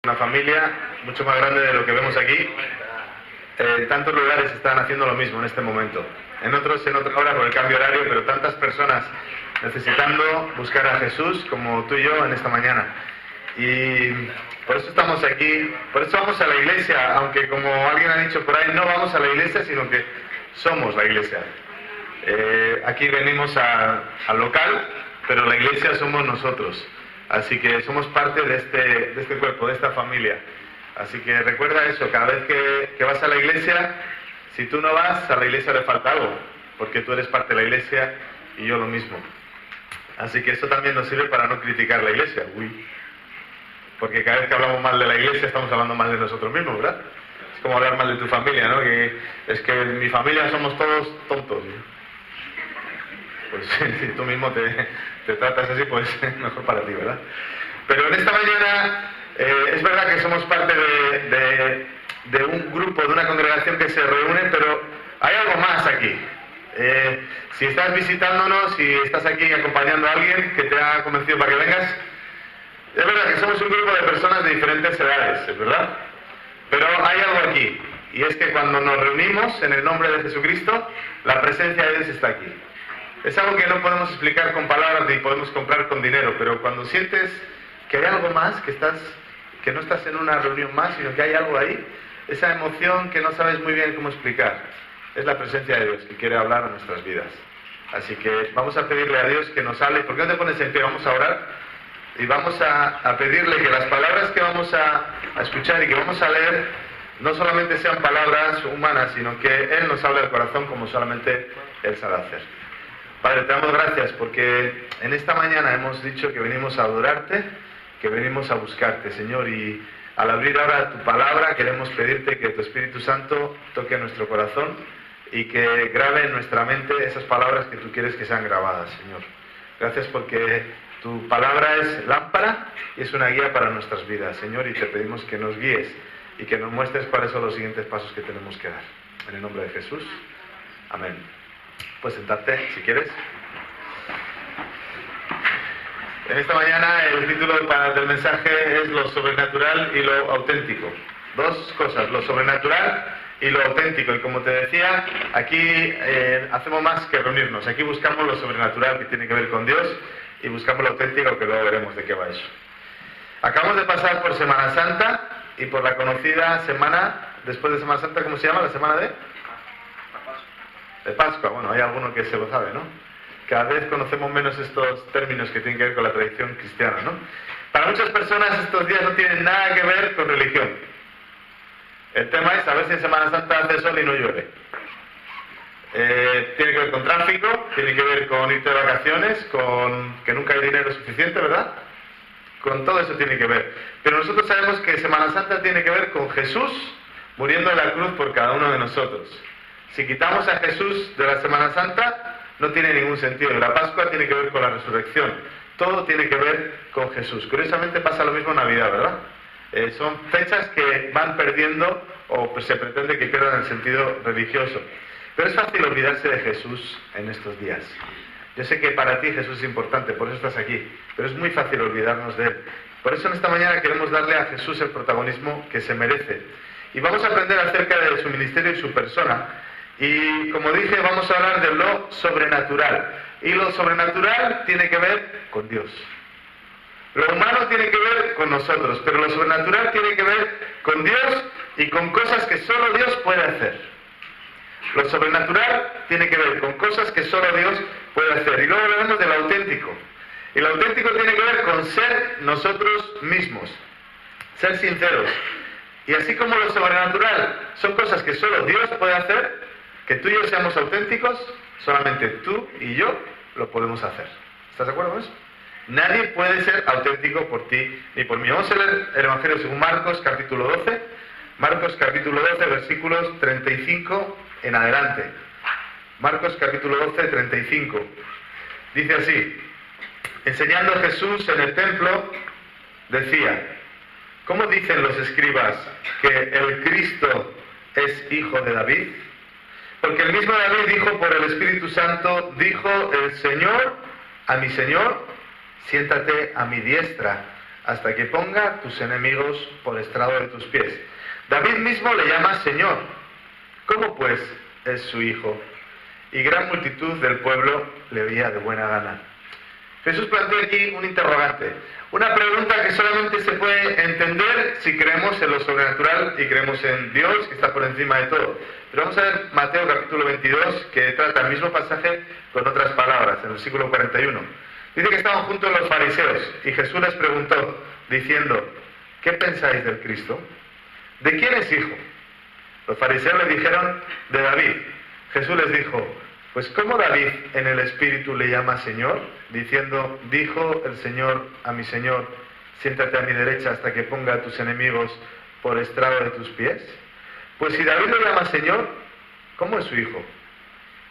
Una familia mucho más grande de lo que vemos aquí. En tantos lugares están haciendo lo mismo en este momento. En otros, en otra hora, con el cambio horario, pero tantas personas necesitando buscar a Jesús como tú y yo en esta mañana. Y por eso estamos aquí, por eso vamos a la iglesia, aunque como alguien ha dicho por ahí, no vamos a la iglesia, sino que somos la iglesia. Aquí venimos al local, pero la iglesia somos nosotros. Así que somos parte de este cuerpo, de esta familia. Así que recuerda eso, cada vez que vas a la iglesia, si tú no vas, a la iglesia le falta algo, porque tú eres parte de la iglesia y yo lo mismo. Así que eso también nos sirve para no criticar la iglesia. Porque cada vez que hablamos mal de la iglesia, estamos hablando mal de nosotros mismos, ¿verdad? Es como hablar mal de tu familia, ¿no? Que es que en mi familia somos todos tontos. Pues si tú mismo te tratas así, pues mejor para ti, ¿verdad? Pero en esta mañana es verdad que somos parte de un grupo, de una congregación que se reúne, pero hay algo más aquí. Si estás visitándonos, si estás aquí acompañando a alguien que te ha convencido para que vengas, es verdad que somos un grupo de personas de diferentes edades, ¿es verdad? Pero hay algo aquí, y es que cuando nos reunimos en el nombre de Jesucristo, la presencia de Dios está aquí. Es algo que no podemos explicar con palabras ni podemos comprar con dinero, pero cuando sientes que hay algo más, que no estás en una reunión más, sino que hay algo ahí, esa emoción que no sabes muy bien cómo explicar, es la presencia de Dios que quiere hablar a nuestras vidas. Así que vamos a pedirle a Dios que nos hable. ¿Por qué no te pones en pie? Vamos a orar y vamos a pedirle que las palabras que vamos a escuchar y que vamos a leer no solamente sean palabras humanas, sino que Él nos hable al corazón como solamente Él sabe hacer. Padre, te damos gracias porque en esta mañana hemos dicho que venimos a adorarte, que venimos a buscarte, Señor, y al abrir ahora tu palabra queremos pedirte que tu Espíritu Santo toque nuestro corazón y que grabe en nuestra mente esas palabras que tú quieres que sean grabadas, Señor. Gracias porque tu palabra es lámpara y es una guía para nuestras vidas, Señor, y te pedimos que nos guíes y que nos muestres cuáles son los siguientes pasos que tenemos que dar. En el nombre de Jesús. Amén. Puedes sentarte si quieres. En esta mañana el título del mensaje es lo sobrenatural y lo auténtico. Dos cosas, lo sobrenatural y lo auténtico. Y como te decía, aquí hacemos más que reunirnos. Aquí buscamos lo sobrenatural que tiene que ver con Dios y buscamos lo auténtico, que luego veremos de qué va eso. Acabamos de pasar por Semana Santa y por la conocida semana, después de Semana Santa, ¿cómo se llama? ¿La semana de Pascua? Bueno, hay alguno que se lo sabe, ¿no? Cada vez conocemos menos estos términos que tienen que ver con la tradición cristiana, ¿no? Para muchas personas estos días no tienen nada que ver con religión. El tema es a ver si en Semana Santa hace sol y no llueve. Tiene que ver con tráfico, tiene que ver con irte de vacaciones, con que nunca hay dinero suficiente, ¿verdad? Con todo eso tiene que ver. Pero nosotros sabemos que Semana Santa tiene que ver con Jesús muriendo en la cruz por cada uno de nosotros. Si quitamos a Jesús de la Semana Santa, no tiene ningún sentido. La Pascua tiene que ver con la resurrección. Todo tiene que ver con Jesús. Curiosamente pasa lo mismo en Navidad, ¿verdad? Son fechas que van perdiendo o pues, se pretende que pierdan el sentido religioso. Pero es fácil olvidarse de Jesús en estos días. Yo sé que para ti Jesús es importante, por eso estás aquí. Pero es muy fácil olvidarnos de Él. Por eso en esta mañana queremos darle a Jesús el protagonismo que se merece. Y vamos a aprender acerca de su ministerio y su persona. Y como dije, vamos a hablar de lo sobrenatural. Y lo sobrenatural tiene que ver con Dios. Lo humano tiene que ver con nosotros, pero lo sobrenatural tiene que ver con Dios y con cosas que solo Dios puede hacer. Lo sobrenatural tiene que ver con cosas que solo Dios puede hacer. Y luego hablaremos de lo auténtico. Y lo auténtico tiene que ver con ser nosotros mismos, ser sinceros. Y así como lo sobrenatural son cosas que solo Dios puede hacer, que tú y yo seamos auténticos, solamente tú y yo lo podemos hacer. ¿Estás de acuerdo con eso? Nadie puede ser auténtico por ti ni por mí. Vamos a leer el Evangelio según Marcos, capítulo 12. Marcos, capítulo 12, versículos 35 en adelante. Marcos, capítulo 12, 35. Dice así: enseñando Jesús en el templo, decía: ¿cómo dicen los escribas que el Cristo es hijo de David? Porque el mismo David dijo por el Espíritu Santo, dijo el Señor a mi Señor: siéntate a mi diestra hasta que ponga tus enemigos por estrado de tus pies. David mismo le llama Señor. ¿Cómo pues es su hijo? Y gran multitud del pueblo le veía de buena gana. Jesús plantea aquí un interrogante, una pregunta que solamente se puede entender si creemos en lo sobrenatural y creemos en Dios, que está por encima de todo. Pero vamos a ver Mateo capítulo 22, que trata el mismo pasaje con otras palabras, en el versículo 41. Dice que estaban juntos los fariseos y Jesús les preguntó, diciendo, ¿qué pensáis del Cristo? ¿De quién es hijo? Los fariseos le dijeron, de David. Jesús les dijo, pues ¿cómo David en el Espíritu le llama Señor? Diciendo, dijo el Señor a mi Señor, siéntate a mi derecha hasta que ponga a tus enemigos por estrado de tus pies. Pues si David le llama Señor, ¿cómo es su hijo?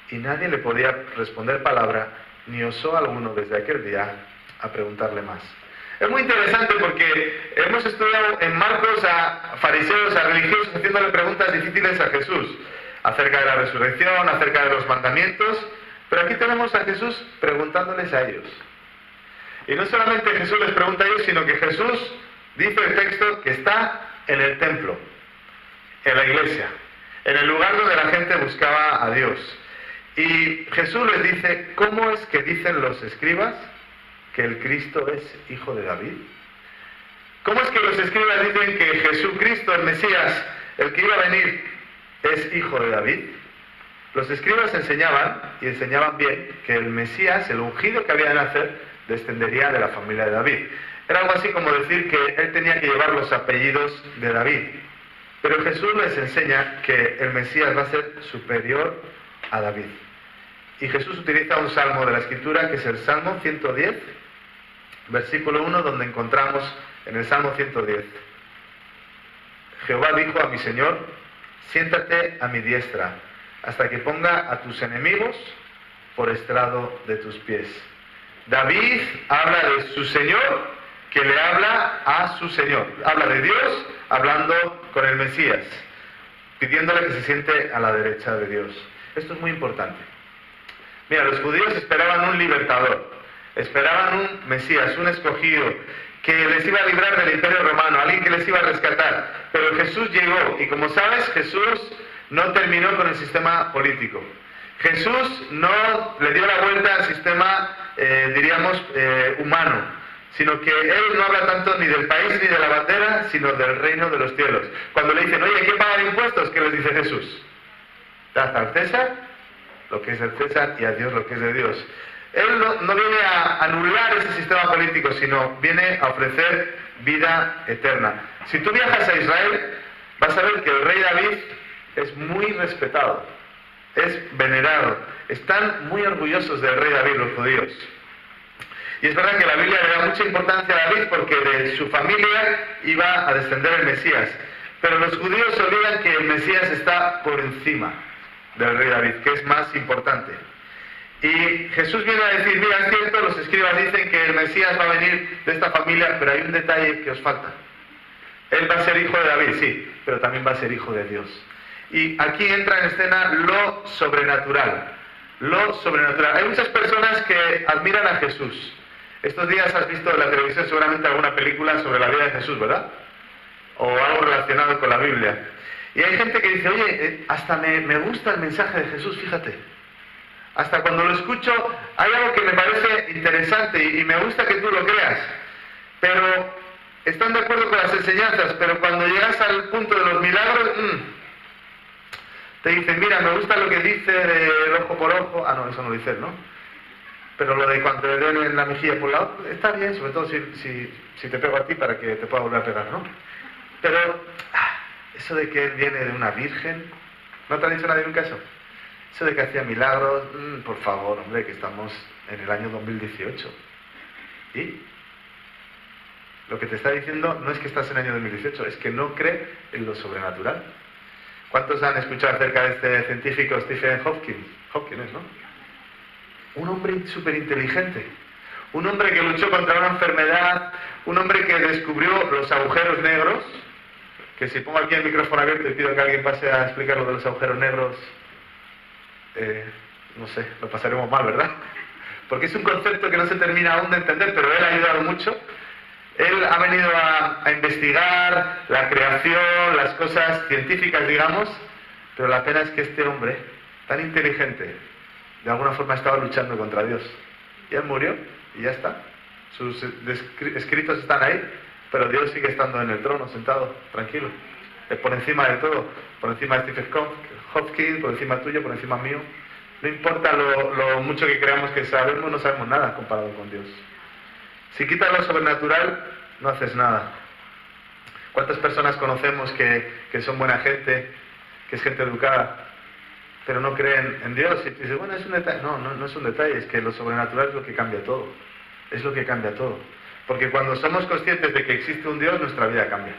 Y nadie le podía responder palabra, ni osó alguno desde aquel día a preguntarle más. Es muy interesante porque hemos estudiado en Marcos a fariseos, a religiosos, haciéndole preguntas difíciles a Jesús, acerca de la resurrección, acerca de los mandamientos, pero aquí tenemos a Jesús preguntándoles a ellos. Y no solamente Jesús les pregunta a ellos, sino que Jesús, dice el texto, que está en el templo, en la iglesia, en el lugar donde la gente buscaba a Dios. Y Jesús les dice, ¿cómo es que dicen los escribas que el Cristo es hijo de David? ¿Cómo es que los escribas dicen que Jesucristo, el Mesías, el que iba a venir, es hijo de David? Los escribas enseñaban, y enseñaban bien, que el Mesías, el ungido que había de nacer, descendería de la familia de David. Era algo así como decir que él tenía que llevar los apellidos de David. Pero Jesús les enseña que el Mesías va a ser superior a David. Y Jesús utiliza un salmo de la Escritura, que es el Salmo 110, versículo 1, donde encontramos en el Salmo 110. Jehová dijo a mi Señor, siéntate a mi diestra, hasta que ponga a tus enemigos por estrado de tus pies. David habla de su Señor, que le habla a su Señor. Habla de Dios, hablando con el Mesías, pidiéndole que se siente a la derecha de Dios. Esto es muy importante. Mira, los judíos esperaban un libertador, esperaban un Mesías, un escogido, que les iba a librar del Imperio Romano, alguien que les iba a rescatar. Pero Jesús llegó, y como sabes, Jesús no terminó con el sistema político. Jesús no le dio la vuelta al sistema, humano, sino que Él no habla tanto ni del país ni de la bandera, sino del reino de los cielos. Cuando le dicen, oye, hay que pagar impuestos, ¿qué les dice Jesús? Dad al César lo que es del César y a Dios lo que es de Dios. Él no viene a anular ese sistema político, sino viene a ofrecer vida eterna. Si tú viajas a Israel, vas a ver que el rey David es muy respetado, es venerado. Están muy orgullosos del rey David los judíos. Y es verdad que la Biblia le da mucha importancia a David porque de su familia iba a descender el Mesías. Pero los judíos se olvidan que el Mesías está por encima del rey David, que es más importante. Y Jesús viene a decir, mira, es cierto, los escribas dicen que el Mesías va a venir de esta familia, pero hay un detalle que os falta. Él va a ser hijo de David, sí, pero también va a ser hijo de Dios. Y aquí entra en escena lo sobrenatural. Lo sobrenatural. Hay muchas personas que admiran a Jesús. Estos días has visto en la televisión seguramente alguna película sobre la vida de Jesús, ¿verdad? O algo relacionado con la Biblia. Y hay gente que dice, oye, hasta me gusta el mensaje de Jesús, fíjate. Hasta cuando lo escucho, hay algo que me parece interesante y me gusta que tú lo creas. Pero están de acuerdo con las enseñanzas, pero cuando llegas al punto de los milagros, te dicen, mira, me gusta lo que dice del ojo por ojo. Ah, no, eso no lo dice él, ¿no? Pero lo de cuando te den en la mejilla por un lado, está bien, sobre todo si te pego a ti para que te pueda volver a pegar, ¿no? Pero eso de que él viene de una virgen, ¿no te ha dicho nadie nunca eso? Eso de que hacía milagros, por favor, hombre, que estamos en el año 2018. ¿Y? Lo que te está diciendo no es que estás en el año 2018, es que no cree en lo sobrenatural. ¿Cuántos han escuchado acerca de este científico Stephen Hawking? Hawking es, ¿no? Un hombre súper inteligente. Un hombre que luchó contra una enfermedad, un hombre que descubrió los agujeros negros, que si pongo aquí el micrófono abierto y pido que alguien pase a explicar lo de los agujeros negros, no sé, lo pasaremos mal, ¿verdad? Porque es un concepto que no se termina aún de entender, pero él ha ayudado mucho. Él ha venido a investigar la creación, las cosas científicas, digamos, pero la pena es que este hombre, tan inteligente, de alguna forma estaba luchando contra Dios. Y él murió y ya está. Sus escritos están ahí, pero Dios sigue estando en el trono, sentado, tranquilo. Por encima de todo, por encima de Stephen Hopkins, por encima tuyo, por encima mío. No importa lo mucho que creamos que sabemos, no sabemos nada comparado con Dios. Si quitas lo sobrenatural, no haces nada. ¿Cuántas personas conocemos que son buena gente, que es gente educada, pero no creen en Dios? Y dices, bueno, es un detalle. No es un detalle, es que lo sobrenatural es lo que cambia todo. Es lo que cambia todo. Porque cuando somos conscientes de que existe un Dios, nuestra vida cambia.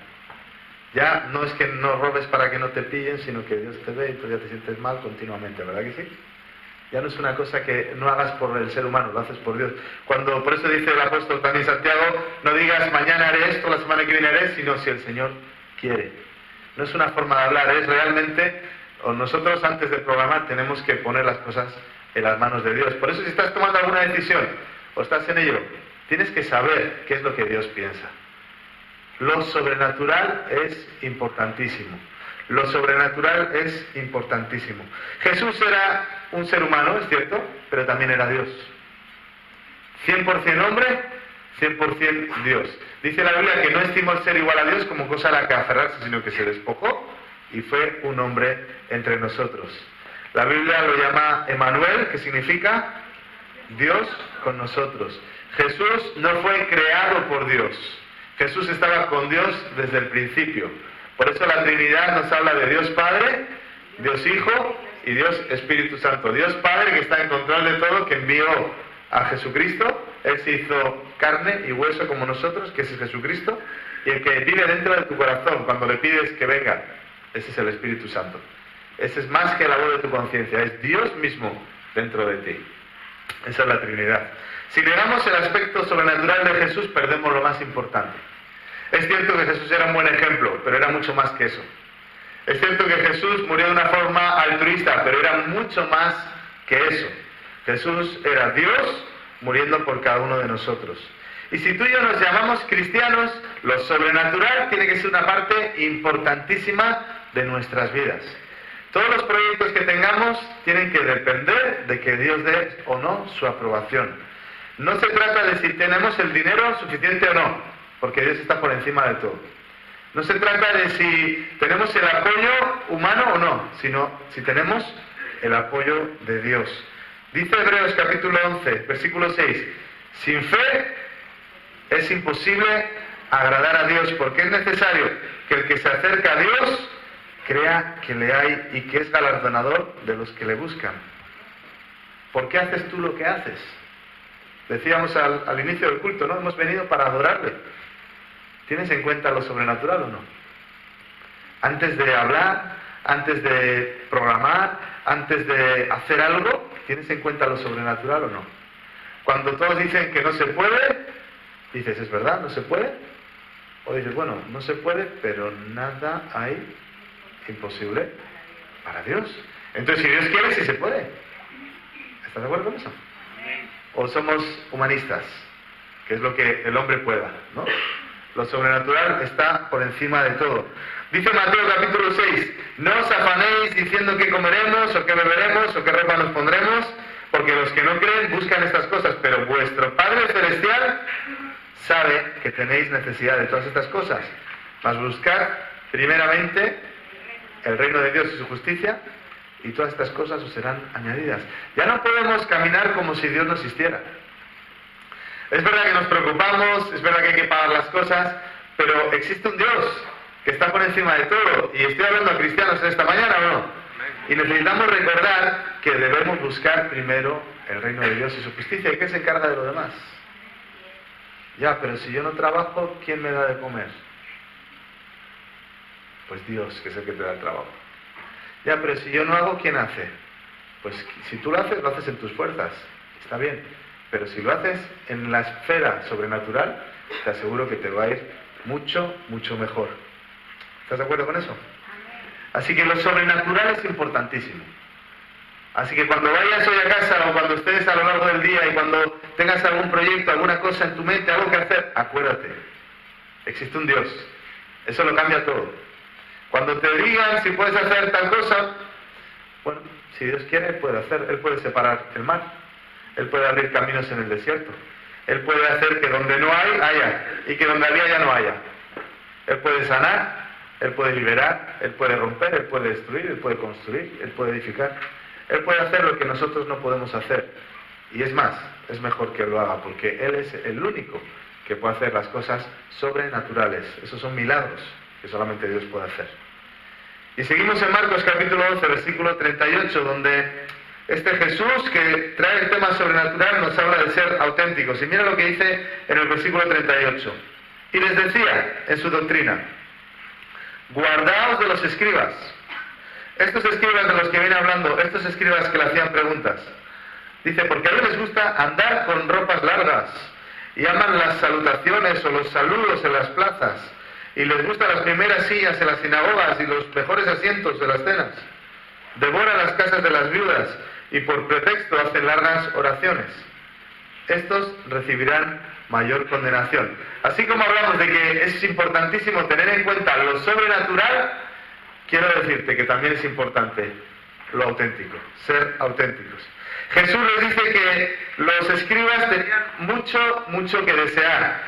Ya no es que no robes para que no te pillen, sino que Dios te ve y tú ya te sientes mal continuamente, ¿verdad que sí? Ya no es una cosa que no hagas por el ser humano, lo haces por Dios. Por eso dice el apóstol también Santiago, no digas mañana haré esto, la semana que viene haré, sino si el Señor quiere. No es una forma de hablar, es realmente, o nosotros antes de programar tenemos que poner las cosas en las manos de Dios. Por eso si estás tomando alguna decisión o estás en ello, tienes que saber qué es lo que Dios piensa. Lo sobrenatural es importantísimo. Lo sobrenatural es importantísimo. Jesús era un ser humano, es cierto, pero también era Dios. 100% hombre, 100% Dios. Dice la Biblia que no estimó el ser igual a Dios como cosa a la que aferrarse, sino que se despojó y fue un hombre entre nosotros. La Biblia lo llama Emmanuel, que significa Dios con nosotros. Jesús no fue creado por Dios. Jesús estaba con Dios desde el principio. Por eso la Trinidad nos habla de Dios Padre, Dios Hijo y Dios Espíritu Santo. Dios Padre, que está en control de todo, que envió a Jesucristo. Él se hizo carne y hueso como nosotros, que es Jesucristo, y el que vive dentro de tu corazón cuando le pides que venga, ese es el Espíritu Santo. Ese es más que la voz de tu conciencia, es Dios mismo dentro de ti. Esa es la Trinidad. Si negamos el aspecto sobrenatural de Jesús, perdemos lo más importante. Es cierto que Jesús era un buen ejemplo, pero era mucho más que eso. Es cierto que Jesús murió de una forma altruista, pero era mucho más que eso. Jesús era Dios muriendo por cada uno de nosotros. Y si tú y yo nos llamamos cristianos, lo sobrenatural tiene que ser una parte importantísima de nuestras vidas. Todos los proyectos que tengamos tienen que depender de que Dios dé o no su aprobación. No se trata de si tenemos el dinero suficiente o no, porque Dios está por encima de todo. No se trata de si tenemos el apoyo humano o no, sino si tenemos el apoyo de Dios. Dice Hebreos capítulo 11, versículo 6, sin fe es imposible agradar a Dios, porque es necesario que el que se acerca a Dios crea que le hay y que es galardonador de los que le buscan. ¿Por qué haces tú lo que haces? Decíamos al inicio del culto, ¿no? Hemos venido para adorarle. ¿Tienes en cuenta lo sobrenatural o no? Antes de hablar, antes de programar, antes de hacer algo, ¿tienes en cuenta lo sobrenatural o no? Cuando todos dicen que no se puede, dices, ¿es verdad? ¿No se puede? O dices, bueno, no se puede, pero nada hay imposible para Dios. Entonces, si Dios quiere, sí se puede. ¿Estás de acuerdo con eso? O somos humanistas, que es lo que el hombre pueda, ¿no? Lo sobrenatural está por encima de todo. Dice Mateo capítulo 6, no os afanéis diciendo qué comeremos, o qué beberemos, o qué ropa nos pondremos, porque los que no creen buscan estas cosas, pero vuestro Padre Celestial sabe que tenéis necesidad de todas estas cosas. Mas buscad primeramente el reino de Dios y su justicia, y todas estas cosas os serán añadidas. Ya no podemos caminar como si Dios no existiera. Es verdad que nos preocupamos, es verdad que hay que pagar las cosas, pero existe un Dios que está por encima de todo. Y estoy hablando a cristianos esta mañana, ¿o no? Y necesitamos recordar que debemos buscar primero el reino de Dios y su justicia. ¿Y qué se encarga de lo demás? Ya, pero si yo no trabajo, ¿quién me da de comer? Pues Dios, que es el que te da el trabajo. Ya, pero si yo no hago, ¿quién hace? Pues si tú lo haces en tus fuerzas. Está bien. Pero si lo haces en la esfera sobrenatural, te aseguro que te va a ir mucho, mucho mejor. ¿Estás de acuerdo con eso? Así que lo sobrenatural es importantísimo. Así que cuando vayas hoy a casa o cuando estés a lo largo del día y cuando tengas algún proyecto, alguna cosa en tu mente, algo que hacer, acuérdate, Existe un Dios. Eso lo cambia todo. Cuando te digan si puedes hacer tal cosa, bueno, si Dios quiere, Él puede hacer. Él puede separar el mar. Él puede abrir caminos en el desierto. Él puede hacer que donde no hay, haya. Y que donde había, ya no haya. Él puede sanar. Él puede liberar. Él puede romper. Él puede destruir. Él puede construir. Él puede edificar. Él puede hacer lo que nosotros no podemos hacer. Y es más, es mejor que lo haga, porque Él es el único que puede hacer las cosas sobrenaturales. Esos son milagros que solamente Dios puede hacer. Y seguimos en Marcos capítulo 11, versículo 38, donde este Jesús que trae el tema sobrenatural nos habla de ser auténticos. Y mira lo que dice en el versículo 38. Y les decía en su doctrina: guardaos de los escribas. Estos escribas de los que viene hablando, estos escribas que le hacían preguntas. Dice, porque a ellos les gusta andar con ropas largas y aman las salutaciones o los saludos en las plazas, y les gustan las primeras sillas en las sinagogas y los mejores asientos de las cenas. Devoran las casas de las viudas y por pretexto hacen largas oraciones. Estos recibirán mayor condenación. Así como hablamos de que es importantísimo tener en cuenta lo sobrenatural, quiero decirte que también es importante lo auténtico, ser auténticos. Jesús les dice que los escribas tenían mucho que desear.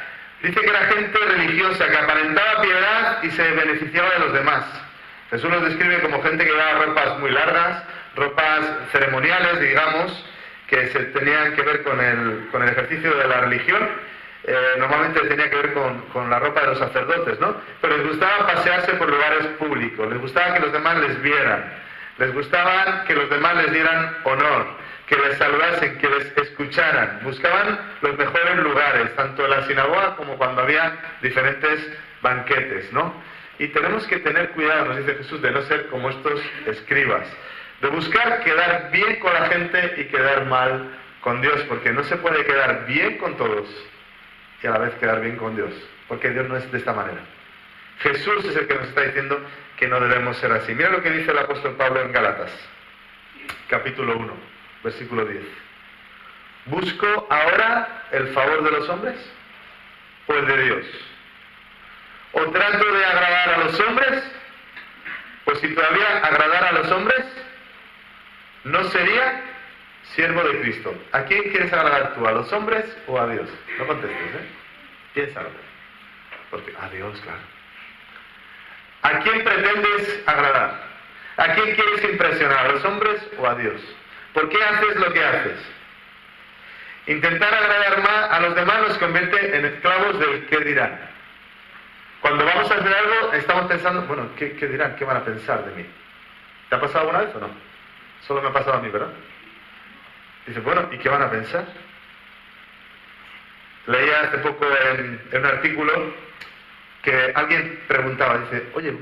Dice que era gente religiosa, que aparentaba piedad y se beneficiaba de los demás. Jesús los describe como gente que llevaba ropas muy largas, ropas ceremoniales, digamos, que se tenían que ver con el ejercicio de la religión. Normalmente tenía que ver con la ropa de los sacerdotes, ¿no? Pero les gustaba pasearse por lugares públicos, les gustaba que los demás les vieran, les gustaba que los demás les dieran honor, que les saludasen, que les escucharan. Buscaban los mejores lugares, tanto en la sinagoga como cuando había diferentes banquetes, ¿no? Y tenemos que tener cuidado, nos dice Jesús, de no ser como estos escribas, de buscar quedar bien con la gente y quedar mal con Dios, porque no se puede quedar bien con todos y a la vez quedar bien con Dios, porque Dios no es de esta manera. Jesús es el que nos está diciendo que no debemos ser así. Mira lo que dice el apóstol Pablo en Gálatas, capítulo 1, versículo 10. ¿Busco ahora el favor de los hombres o el de Dios? ¿O trato de agradar a los hombres? Pues si todavía agradara a los hombres, no sería siervo de Cristo. ¿A quién quieres agradar tú? ¿A los hombres o a Dios? No contestes, Piénsalo. Porque a Dios, claro. ¿A quién pretendes agradar? ¿A quién quieres impresionar? ¿A los hombres o a Dios? ¿Por qué haces lo que haces? Intentar agradar más a los demás nos convierte en esclavos del qué dirán. Cuando vamos a hacer algo, estamos pensando, bueno, ¿qué dirán? ¿Qué van a pensar de mí? ¿Te ha pasado alguna vez o no? Solo me ha pasado a mí, ¿verdad? Dice, bueno, ¿y qué van a pensar? Leía hace poco en un artículo que alguien preguntaba, dice, oye,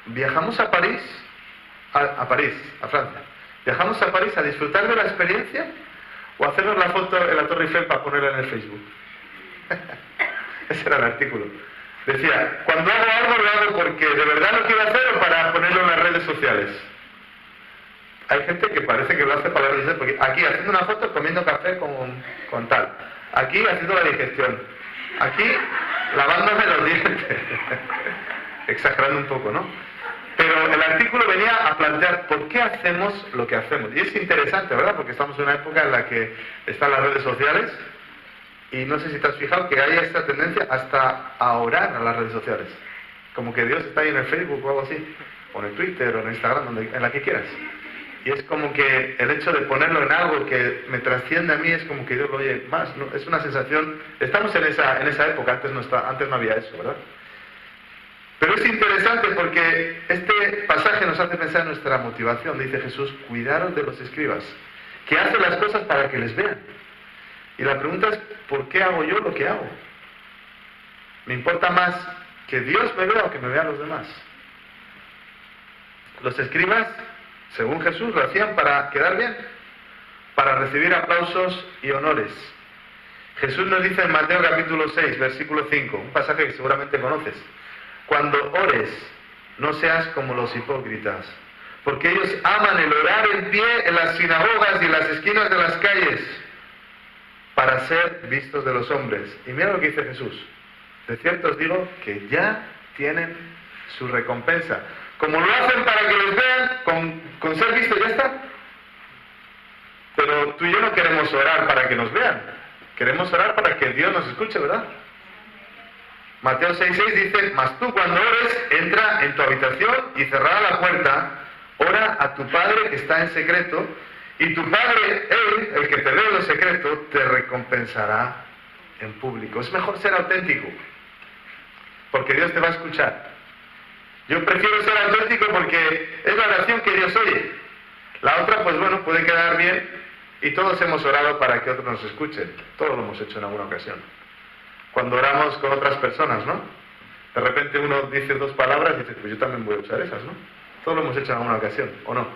¿viajamos a París? A Francia. ¿Viajamos a París a disfrutar de la experiencia o a hacernos la foto en la Torre Eiffel para ponerla en el Facebook? Ese era el artículo. Decía, cuando hago algo lo hago porque de verdad lo quiero hacer o para ponerlo en las redes sociales. Hay gente que parece que lo hace para las redes sociales, porque aquí haciendo una foto comiendo café con tal. Aquí haciendo la digestión. Aquí lavándome los dientes. Exagerando un poco, ¿no? Pero el artículo venía a plantear por qué hacemos lo que hacemos. Y es interesante, ¿verdad? Porque estamos en una época en la que están las redes sociales y no sé si te has fijado que hay esta tendencia hasta a orar a las redes sociales. Como que Dios está ahí en el Facebook o algo así, o en el Twitter o en el Instagram, en la que quieras. Y es como que el hecho de ponerlo en algo que me trasciende a mí es como que Dios lo oye más, ¿no? Es una sensación, estamos en esa época, antes no había eso, ¿verdad? Pero es interesante porque este pasaje nos hace pensar en nuestra motivación. Dice Jesús, cuidaros de los escribas, que hacen las cosas para que les vean. Y la pregunta es, ¿por qué hago yo lo que hago? ¿Me importa más que Dios me vea o que me vean los demás? Los escribas, según Jesús, lo hacían para quedar bien, para recibir aplausos y honores. Jesús nos dice en Mateo capítulo 6, versículo 5, un pasaje que seguramente conoces. Cuando ores, no seas como los hipócritas, porque ellos aman el orar en pie en las sinagogas y en las esquinas de las calles, para ser vistos de los hombres. Y mira lo que dice Jesús. De cierto os digo que ya tienen su recompensa. Como lo hacen para que les vean, con ser visto ya está. Pero tú y yo no queremos orar para que nos vean. Queremos orar para que Dios nos escuche, ¿verdad? Mateo 6:6 dice, mas tú cuando ores, entra en tu habitación y cerrada la puerta, ora a tu Padre que está en secreto, y tu Padre, Él, el que te ve en lo secreto, te recompensará en público. Es mejor ser auténtico, porque Dios te va a escuchar. Yo prefiero ser auténtico porque es la oración que Dios oye. La otra, pues bueno, puede quedar bien, y todos hemos orado para que otros nos escuchen. Todos lo hemos hecho en alguna ocasión. Cuando oramos con otras personas, ¿no? De repente uno dice dos palabras y dice, pues yo también voy a usar esas, ¿no? Todos lo hemos hecho en alguna ocasión, ¿o no?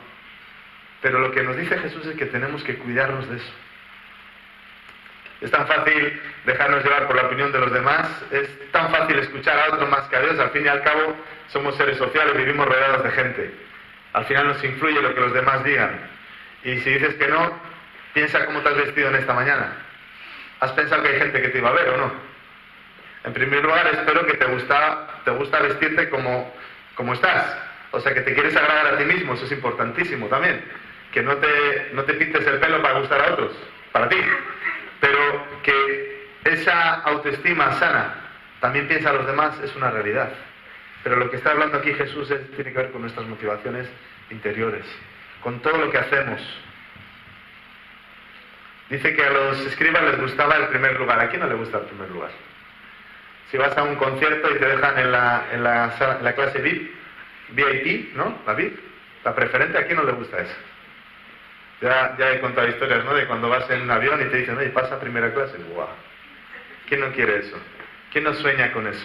Pero lo que nos dice Jesús es que tenemos que cuidarnos de eso. Es tan fácil dejarnos llevar por la opinión de los demás, es tan fácil escuchar a otros más que a Dios. Al fin y al cabo, somos seres sociales, vivimos rodeados de gente. Al final nos influye lo que los demás digan. Y si dices que no, piensa cómo te has vestido en esta mañana. ¿Has pensado que hay gente que te iba a ver o no? En primer lugar, espero que te gusta vestirte como estás. O sea, que te quieres agradar a ti mismo, eso es importantísimo también. Que no te pintes el pelo para gustar a otros, para ti. Pero que esa autoestima sana, también piensa a los demás, es una realidad. Pero lo que está hablando aquí Jesús tiene que ver con nuestras motivaciones interiores, con todo lo que hacemos. Dice que a los escribas les gustaba el primer lugar. ¿A quién no le gusta el primer lugar? Si vas a un concierto y te dejan en la clase VIP, ¿no? La VIP, la preferente, ¿a quién no le gusta eso? Ya he contado historias, ¿no? De cuando vas en un avión y te dicen, oye, pasa a primera clase. ¡Guau! ¿Quién no quiere eso? ¿Quién no sueña con eso?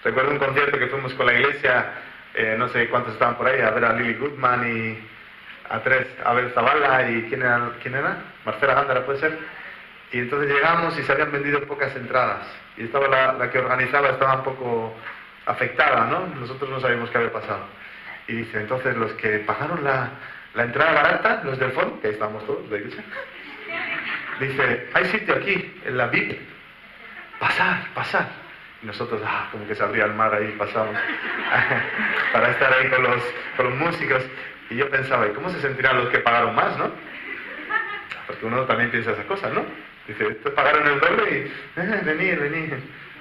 Recuerdo un concierto que fuimos con la iglesia, no sé cuántos estaban por ahí, a ver a Lily Goodman y a Abel Zavala y ¿quién era? Marcela Gándara, puede ser. Y entonces llegamos y se habían vendido pocas entradas. Y estaba la que organizaba, estaba un poco afectada, ¿no? Nosotros no sabíamos qué había pasado. Y dice, entonces los que pagaron la entrada barata, los del fondo, que ahí estábamos todos, de la iglesia, dice, hay sitio aquí, en la VIP, pasar. Y nosotros, como que se abría el mar ahí, pasamos, para estar ahí con los músicos. Y yo pensaba, ¿y cómo se sentirán los que pagaron más, no? Porque uno también piensa esas cosas, ¿no? Dice, estos pagaron el doble y,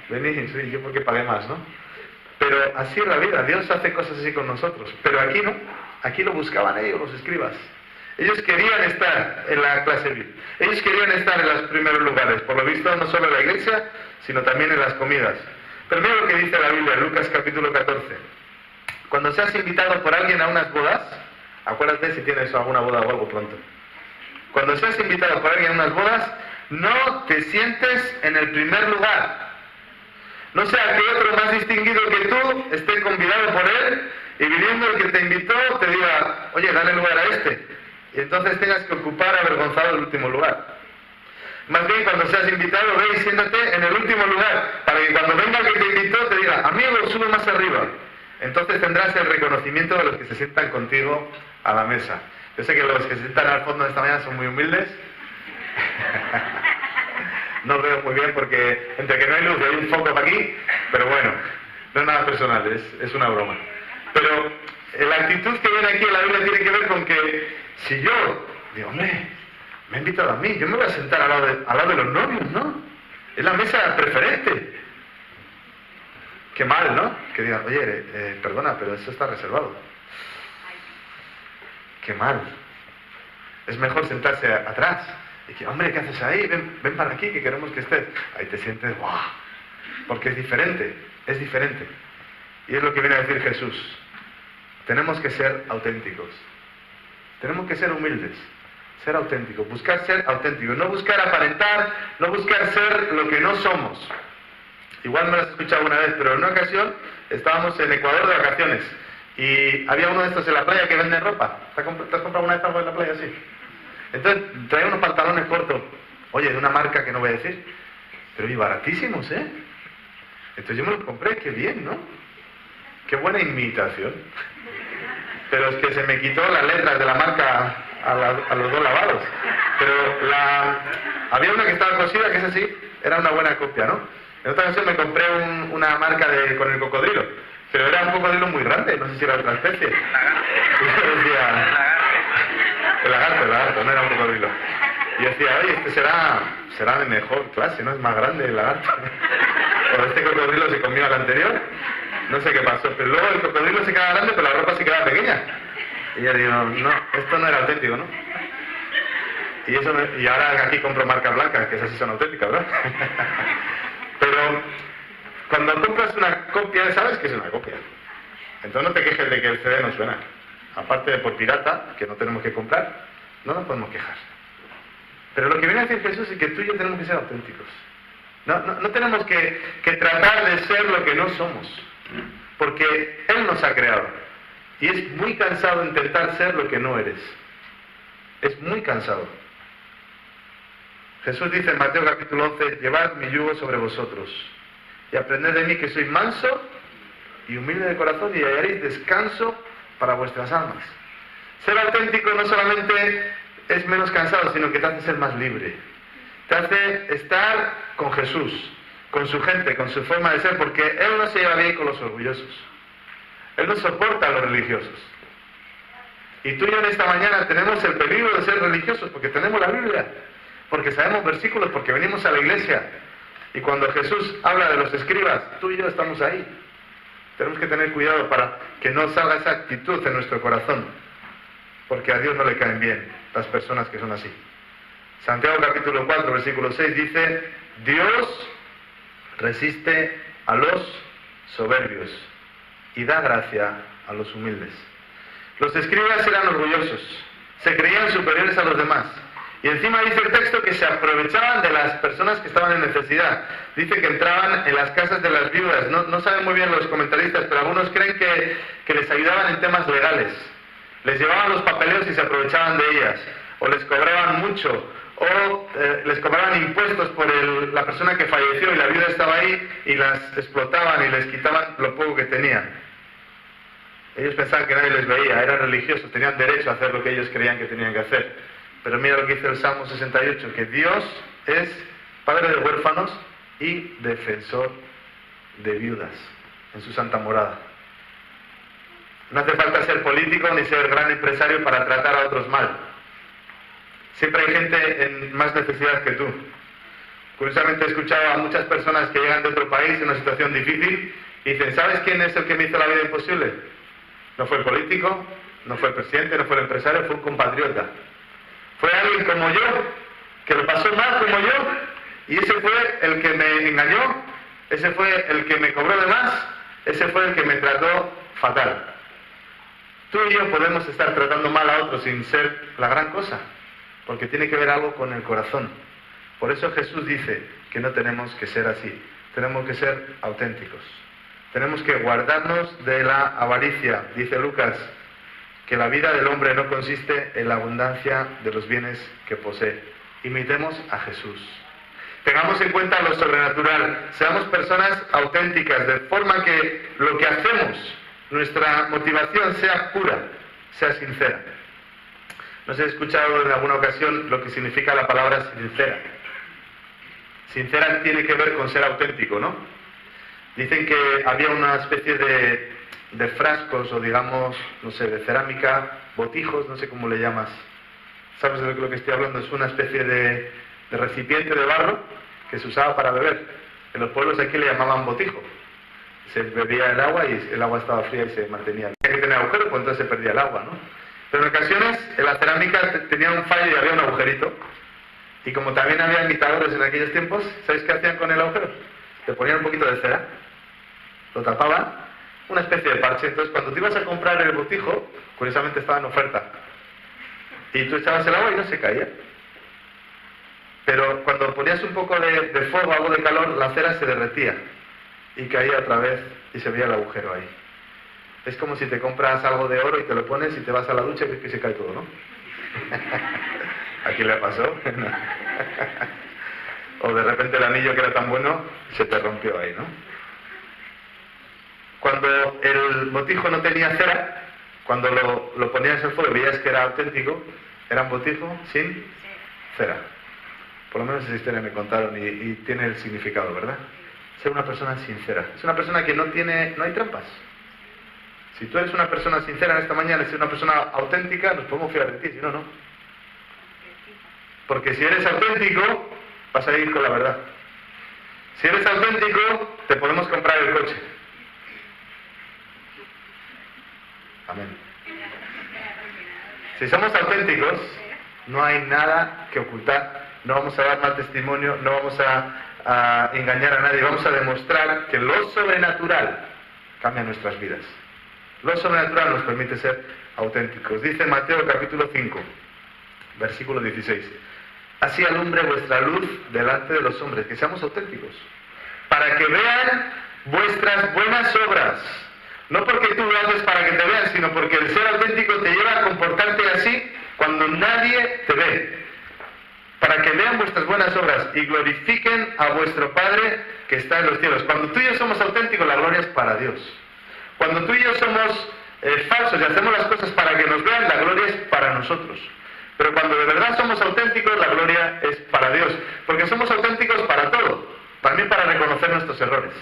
venid, sí, yo porque pagué más, ¿no? Pero así es la vida, Dios hace cosas así con nosotros. Pero aquí no, aquí lo buscaban ellos, los escribas. Ellos querían estar en la clase VIP. Ellos querían estar en los primeros lugares. Por lo visto, no solo en la iglesia, sino también en las comidas. Pero mira lo que dice la Biblia, Lucas capítulo 14. Cuando seas invitado por alguien a unas bodas, acuérdate si tienes alguna boda o algo pronto. Cuando seas invitado por alguien a unas bodas, no te sientes en el primer lugar. No sea que otro más distinguido que tú esté convidado por él y viniendo el que te invitó te diga, oye, dale lugar a este. Y entonces tengas que ocupar avergonzado el último lugar. Más bien, cuando seas invitado, ve y siéntate en el último lugar, para que cuando venga el que te invitó te diga, amigo, sube más arriba. Entonces tendrás el reconocimiento de los que se sientan contigo a la mesa. Yo sé que los que se sientan al fondo de esta mañana son muy humildes. No veo muy bien porque entre que no hay luz hay un foco para aquí, pero bueno, no es nada personal, es una broma. Pero la actitud que viene aquí en la Biblia tiene que ver con que si yo digo, hombre, me ha invitado a mí, yo me voy a sentar al lado de los novios, ¿no? Es la mesa preferente. Qué mal, ¿no? Que digan, oye, perdona, pero eso está reservado. Qué mal. Es mejor sentarse atrás. Y que, hombre, ¿qué haces ahí? Ven para aquí, que queremos que estés. Ahí te sientes, ¡guau! Porque es diferente. Y es lo que viene a decir Jesús. Tenemos que ser auténticos. Tenemos que ser humildes. Ser auténticos. Buscar ser auténticos. No buscar aparentar, no buscar ser lo que no somos. Igual me lo has escuchado una vez, pero en una ocasión estábamos en Ecuador de vacaciones. Y había uno de estos en la playa que venden ropa. ¿Te has comprado una vez algo en la playa así? Entonces traía unos pantalones cortos, oye, de una marca que no voy a decir, pero y baratísimos, ¿eh? Entonces yo me los compré, qué bien, ¿no? Qué buena imitación. Pero es que se me quitó las letras de la marca a los dos lavados. Pero había una que estaba cosida, que es así, era una buena copia, ¿no? En otra ocasión me compré una marca con el cocodrilo, pero era un cocodrilo muy grande, no sé si era otra especie. Y yo decía, el lagarto, no era un cocodrilo. Y yo decía, oye, este será de mejor clase, ¿no? Es más grande el lagarto. O este cocodrilo se comió al anterior, no sé qué pasó, pero luego el cocodrilo se queda grande, pero la ropa se queda pequeña. Y yo digo, no, esto no era auténtico, ¿no? Y ahora aquí compro marcas blancas, que esas sí son auténticas, ¿verdad? Pero cuando compras una copia, sabes que es una copia. Entonces no te quejes de que el CD no suena. Aparte de por pirata, que no tenemos que comprar, no nos podemos quejar. Pero lo que viene a decir Jesús es que tú y yo tenemos que ser auténticos. No tenemos que tratar de ser lo que no somos. Porque Él nos ha creado. Y es muy cansado intentar ser lo que no eres. Es muy cansado. Jesús dice en Mateo capítulo 11, llevad mi yugo sobre vosotros y aprended de mí que soy manso y humilde de corazón y hallaréis descanso para vuestras almas. Ser auténtico no solamente es menos cansado, sino que te hace ser más libre. Te hace estar con Jesús, con su gente, con su forma de ser, porque Él no se lleva bien con los orgullosos. Él no soporta a los religiosos. Y tú y yo en esta mañana tenemos el peligro de ser religiosos porque tenemos la Biblia, porque sabemos versículos, porque venimos a la iglesia. Y cuando Jesús habla de los escribas, tú y yo estamos ahí. Tenemos que tener cuidado para que no salga esa actitud en nuestro corazón, porque a Dios no le caen bien las personas que son así. Santiago capítulo 4, versículo 6 dice, Dios resiste a los soberbios y da gracia a los humildes. Los escribas eran orgullosos, se creían superiores a los demás. Y encima dice el texto que se aprovechaban de las personas que estaban en necesidad. Dice que entraban en las casas de las viudas. No saben muy bien los comentaristas, pero algunos creen que les ayudaban en temas legales. Les llevaban los papeleos y se aprovechaban de ellas. O les cobraban mucho. O les cobraban impuestos por la persona que falleció y la viuda estaba ahí y las explotaban y les quitaban lo poco que tenían. Ellos pensaban que nadie les veía, eran religiosos, tenían derecho a hacer lo que ellos creían que tenían que hacer. Pero mira lo que dice el Salmo 68, que Dios es padre de huérfanos y defensor de viudas en su santa morada. No hace falta ser político ni ser gran empresario para tratar a otros mal. Siempre hay gente en más necesidad que tú. Curiosamente he escuchado a muchas personas que llegan de otro país en una situación difícil y dicen, ¿sabes quién es el que me hizo la vida imposible? No fue el político, no fue el presidente, no fue el empresario, fue un compatriota. Fue alguien como yo, que lo pasó mal como yo, y ese fue el que me engañó, ese fue el que me cobró de más, ese fue el que me trató fatal. Tú y yo podemos estar tratando mal a otros sin ser la gran cosa, porque tiene que ver algo con el corazón. Por eso Jesús dice que no tenemos que ser así, tenemos que ser auténticos. Tenemos que guardarnos de la avaricia, dice Lucas, que la vida del hombre no consiste en la abundancia de los bienes que posee. Imitemos a Jesús. Tengamos en cuenta lo sobrenatural. Seamos personas auténticas, de forma que lo que hacemos, nuestra motivación sea pura, sea sincera. No sé, he escuchado en alguna ocasión lo que significa la palabra sincera. Sincera tiene que ver con ser auténtico, ¿no? Dicen que había una especie de frascos o digamos, no sé, de cerámica, botijos, no sé cómo le llamas. ¿Sabes de lo que estoy hablando? Es una especie de recipiente de barro que se usaba para beber. En los pueblos aquí le llamaban botijo. Se bebía el agua y el agua estaba fría y se mantenía. Tenía que tener agujero, pues entonces se perdía el agua, ¿no? Pero en ocasiones en la cerámica tenía un fallo y había un agujerito. Y como también había imitadores en aquellos tiempos, ¿sabéis qué hacían con el agujero? Le ponían un poquito de cera, lo tapaban, una especie de parche. Entonces cuando te ibas a comprar el botijo, curiosamente estaba en oferta. Y tú echabas el agua y no se caía. Pero cuando ponías un poco de fuego, algo de calor, la cera se derretía. Y caía otra vez y se veía el agujero ahí. Es como si te compras algo de oro y te lo pones y te vas a la ducha y ves que se cae todo, ¿no? ¿A quién le pasó? O de repente el anillo que era tan bueno se te rompió ahí, ¿no? Cuando el botijo no tenía cera, cuando lo ponías en fuego y veías que era auténtico, era un botijo sin cera. Por lo menos esa historia me contaron y tiene el significado, ¿verdad? ser una persona sincera. Es una persona que no hay trampas. Si tú eres una persona sincera en esta mañana, si eres una persona auténtica, nos podemos fiar de ti, si no, no. Porque si eres auténtico, vas a ir con la verdad. Si eres auténtico, te podemos comprar el coche. Amén. Si somos auténticos, no hay nada que ocultar, no vamos a dar mal testimonio, no vamos a engañar a nadie, vamos a demostrar que lo sobrenatural cambia nuestras vidas. Lo sobrenatural nos permite ser auténticos. Dice Mateo capítulo 5, versículo 16. Así alumbre vuestra luz delante de los hombres, que seamos auténticos, para que vean vuestras buenas obras. No porque tú lo haces para que te vean, sino porque el ser auténtico te lleva a comportarte así cuando nadie te ve. Para que vean vuestras buenas obras y glorifiquen a vuestro Padre que está en los cielos. Cuando tú y yo somos auténticos, la gloria es para Dios. Cuando tú y yo somos falsos y hacemos las cosas para que nos vean, la gloria es para nosotros. Pero cuando de verdad somos auténticos, la gloria es para Dios. Porque somos auténticos para todo. También para reconocer nuestros errores.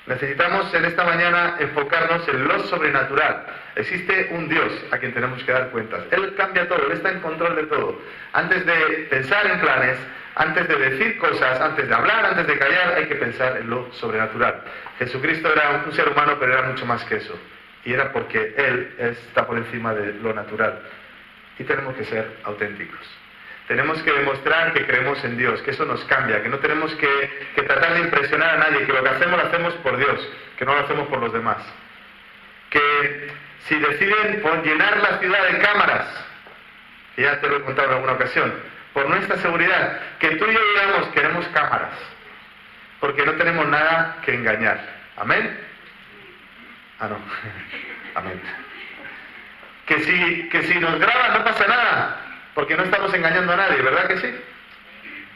Necesitamos en esta mañana enfocarnos en lo sobrenatural. Existe un Dios a quien tenemos que dar cuentas. Él cambia todo, Él está en control de todo. Antes de pensar en planes, antes de decir cosas, antes de hablar, antes de callar, hay que pensar en lo sobrenatural. Jesucristo era un ser humano, pero era mucho más que eso. Y era porque Él está por encima de lo natural. Y tenemos que ser auténticos. Tenemos que demostrar que creemos en Dios, que eso nos cambia, que no tenemos que tratar de impresionar a nadie, que lo que hacemos por Dios, que no lo hacemos por los demás. Que si deciden por llenar la ciudad de cámaras, que ya te lo he contado en alguna ocasión, por nuestra seguridad, que tú y yo digamos queremos cámaras, porque no tenemos nada que engañar. ¿Amén? Ah, no. Amén. Que si nos graban no pasa nada, porque no estamos engañando a nadie, ¿verdad que sí?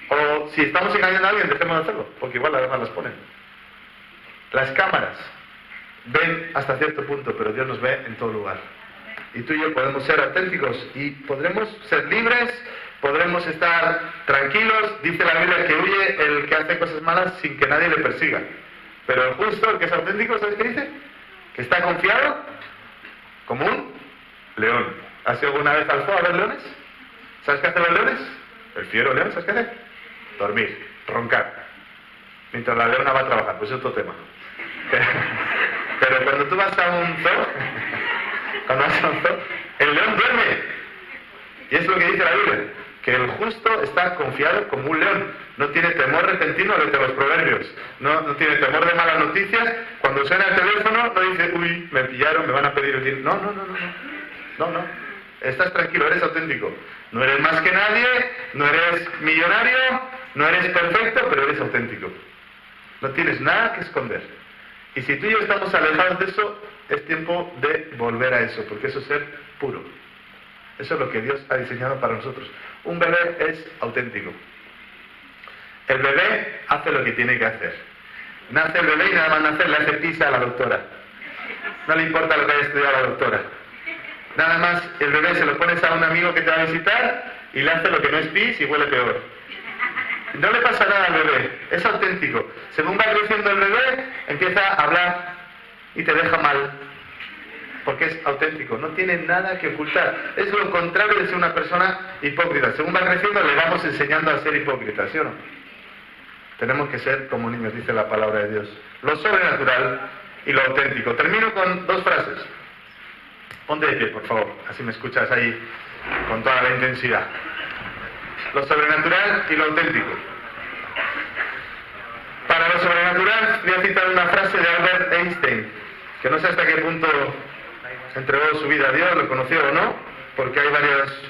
O si estamos engañando a alguien, dejemos de hacerlo, porque igual además las ponen. Las cámaras ven hasta cierto punto, pero Dios nos ve en todo lugar. Y tú y yo podemos ser auténticos y podremos ser libres, podremos estar tranquilos. Dice la Biblia que huye el que hace cosas malas sin que nadie le persiga. Pero el justo, el que es auténtico, ¿sabes qué dice? Que está confiado como un león. ¿Has ido alguna vez al zoo a ver leones? ¿Sabes qué hacen los leones? El fiero león, ¿sabes qué hace? Dormir, roncar. Mientras la leona va a trabajar, pues es otro tema. Pero cuando tú vas a un zoo, el león duerme. Y es lo que dice la Biblia, que el justo está confiado como un león. No tiene temor repentino de los proverbios. No tiene temor de malas noticias. Cuando suena el teléfono, no dice, uy, me pillaron, me van a pedir el dinero. No. Estás tranquilo, eres auténtico. No eres más que nadie, no eres millonario, no eres perfecto, pero eres auténtico. No tienes nada que esconder. Y si tú y yo estamos alejados de eso, es tiempo de volver a eso, porque eso es ser puro. Eso es lo que Dios ha diseñado para nosotros. Un bebé es auténtico. El bebé hace lo que tiene que hacer. Nace el bebé y nada más nacer le hace pisa a la doctora. No le importa lo que haya estudiado la doctora. Nada más el bebé se lo pones a un amigo que te va a visitar y le hace lo que no es pis y huele peor. No le pasa nada al bebé, es auténtico. Según va creciendo el bebé, empieza a hablar y te deja mal. Porque es auténtico, no tiene nada que ocultar. Es lo contrario de ser una persona hipócrita. Según va creciendo, le vamos enseñando a ser hipócrita, ¿sí o no? Tenemos que ser como niños, dice la palabra de Dios. Lo sobrenatural y lo auténtico. Termino con dos frases. Ponte de pie, por favor, así me escuchas ahí con toda la intensidad. Lo sobrenatural y lo auténtico. Para lo sobrenatural voy a citar una frase de Albert Einstein, que no sé hasta qué punto entregó su vida a Dios, lo conoció o no, porque hay varios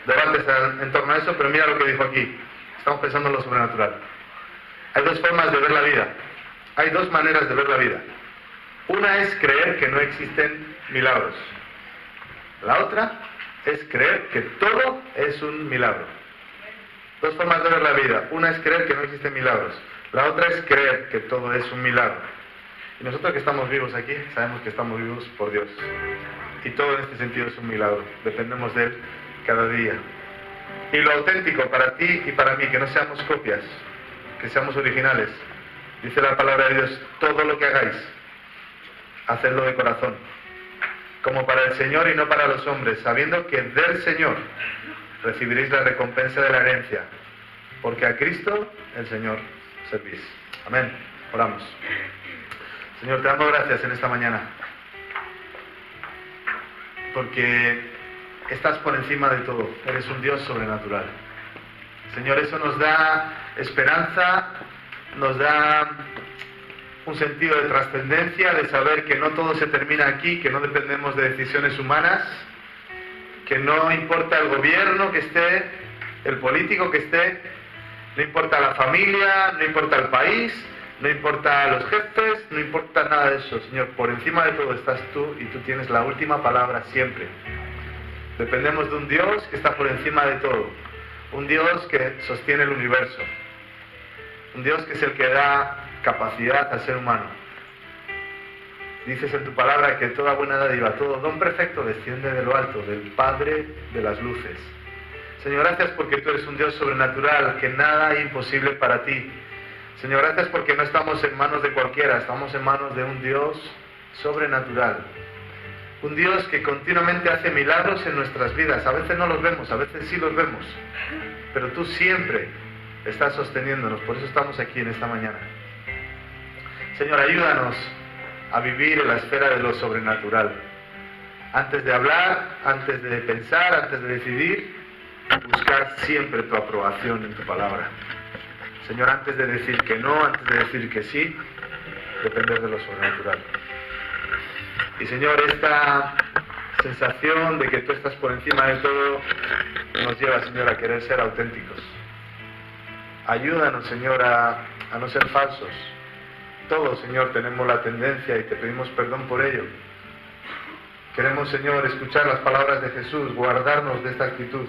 debates en torno a eso, pero mira lo que dijo aquí. Estamos pensando en lo sobrenatural. Hay dos formas de ver la vida. Hay dos maneras de ver la vida. Una es creer que no existen milagros. La otra es creer que todo es un milagro. Dos formas de ver la vida. Una es creer que no existen milagros. La otra es creer que todo es un milagro. Y nosotros que estamos vivos aquí, sabemos que estamos vivos por Dios. Y todo en este sentido es un milagro. Dependemos de Él cada día. Y lo auténtico para ti y para mí, que no seamos copias, que seamos originales. Dice la palabra de Dios, todo lo que hagáis, hacedlo de corazón, como para el Señor y no para los hombres, sabiendo que del Señor recibiréis la recompensa de la herencia, porque a Cristo el Señor servís. Amén. Oramos. Señor, te damos gracias en esta mañana, porque estás por encima de todo, eres un Dios sobrenatural. Señor, eso nos da esperanza, nos da un sentido de trascendencia, de saber que no todo se termina aquí, que no dependemos de decisiones humanas, que no importa el gobierno que esté, el político que esté, no importa la familia, no importa el país, no importa los jefes, no importa nada de eso, Señor. Por encima de todo estás tú y tú tienes la última palabra siempre. Dependemos de un Dios que está por encima de todo, un Dios que sostiene el universo, un Dios que es el que da capacidad al ser humano. Dices en tu palabra que toda buena dádiva, todo don perfecto desciende de lo alto, del Padre de las luces. Señor, gracias porque tú eres un Dios sobrenatural, que nada es imposible para ti. Señor, gracias porque no estamos en manos de cualquiera, estamos en manos de un Dios sobrenatural. Un Dios que continuamente hace milagros en nuestras vidas. A veces no los vemos, a veces sí los vemos. Pero tú siempre estás sosteniéndonos, por eso estamos aquí en esta mañana. Señor, ayúdanos a vivir en la esfera de lo sobrenatural. Antes de hablar, antes de pensar, antes de decidir, buscar siempre tu aprobación en tu palabra. Señor, antes de decir que no, antes de decir que sí, depender de lo sobrenatural. Y Señor, esta sensación de que tú estás por encima de todo nos lleva, Señor, a querer ser auténticos. Ayúdanos, Señor, a no ser falsos. Todos, Señor, tenemos la tendencia y te pedimos perdón por ello. Queremos, Señor, escuchar las palabras de Jesús, guardarnos de esta actitud.